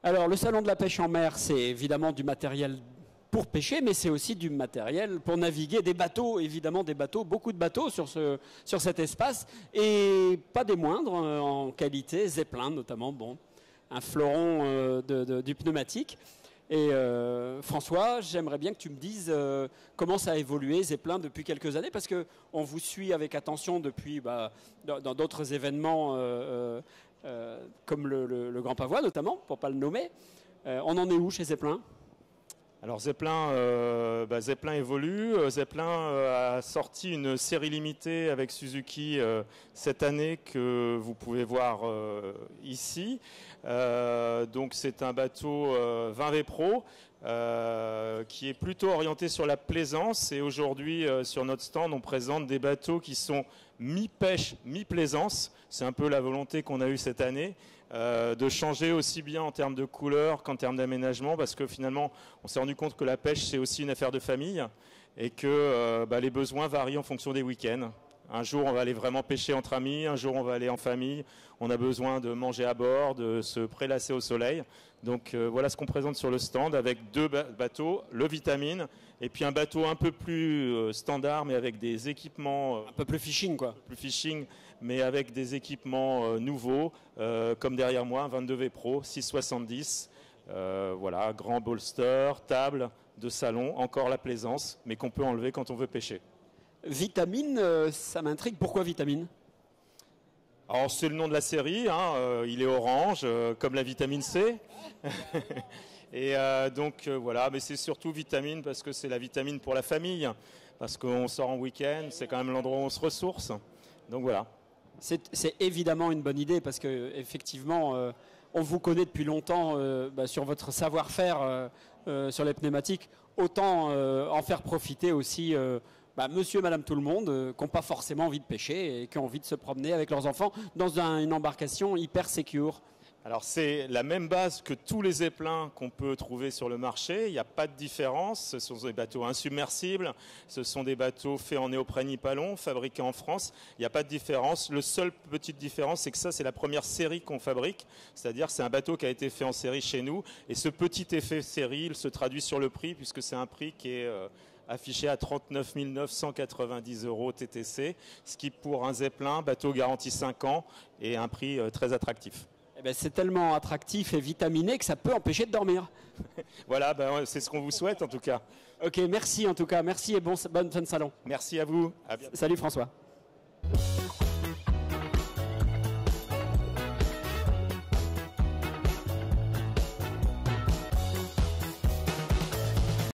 Alors, le salon de la pêche en mer, c'est évidemment du matériel pour pêcher, mais c'est aussi du matériel pour naviguer, des bateaux, évidemment des bateaux, beaucoup de bateaux sur cet espace, et pas des moindres en qualité, Zeppelin notamment, bon, un fleuron du pneumatique. Et François, j'aimerais bien que tu me dises comment ça a évolué, Zeppelin, depuis quelques années, parce qu'on vous suit avec attention depuis dans d'autres événements comme le Grand Pavois notamment, pour ne pas le nommer. On en est où chez Zeppelin ? Alors Zeppelin, Zeppelin évolue. Zeppelin a sorti une série limitée avec Suzuki cette année que vous pouvez voir ici. Donc c'est un bateau 20V Pro qui est plutôt orienté sur la plaisance. Et aujourd'hui sur notre stand on présente des bateaux qui sont mi-pêche, mi-plaisance. C'est un peu la volonté qu'on a eue cette année. De changer aussi bien en termes de couleur qu'en termes d'aménagement, parce que finalement on s'est rendu compte que la pêche c'est aussi une affaire de famille et que les besoins varient en fonction des week-ends. Un jour on va aller vraiment pêcher entre amis, un jour on va aller en famille, on a besoin de manger à bord, de se prélasser au soleil. Donc voilà ce qu'on présente sur le stand avec deux bateaux, le Vitamine et puis un bateau un peu plus standard mais avec des équipements... un peu plus fishing quoi. Plus fishing mais avec des équipements nouveaux comme derrière moi, un 22V Pro 670. Voilà, grand bolster, table de salon, encore la plaisance mais qu'on peut enlever quand on veut pêcher. Vitamine, ça m'intrigue. Pourquoi Vitamine ? Alors c'est le nom de la série, hein, il est orange, comme la vitamine C. Et donc voilà, mais c'est surtout Vitamine parce que c'est la vitamine pour la famille, parce qu'on sort en week-end, c'est quand même l'endroit où on se ressource. Donc voilà. C'est évidemment une bonne idée parce que effectivement, on vous connaît depuis longtemps sur votre savoir-faire sur les pneumatiques. Autant en faire profiter aussi monsieur, madame, tout le monde qui n'ont pas forcément envie de pêcher et qui ont envie de se promener avec leurs enfants dans une embarcation hyper sécure. Alors c'est la même base que tous les zeppelins qu'on peut trouver sur le marché, il n'y a pas de différence, ce sont des bateaux insubmersibles, ce sont des bateaux faits en néoprène Hypalon, fabriqués en France, il n'y a pas de différence. Le seul petite différence c'est que ça c'est la première série qu'on fabrique, c'est-à-dire c'est un bateau qui a été fait en série chez nous et ce petit effet série il se traduit sur le prix puisque c'est un prix qui est affiché à 39 990 € TTC, ce qui pour un zeppelin, bateau garanti 5 ans et un prix très attractif. Eh ben, c'est tellement attractif et vitaminé que ça peut empêcher de dormir. Voilà, c'est ce qu'on vous souhaite en tout cas. Ok, merci en tout cas. Merci et bonne fin de salon. Merci à vous. À bientôt. Salut François.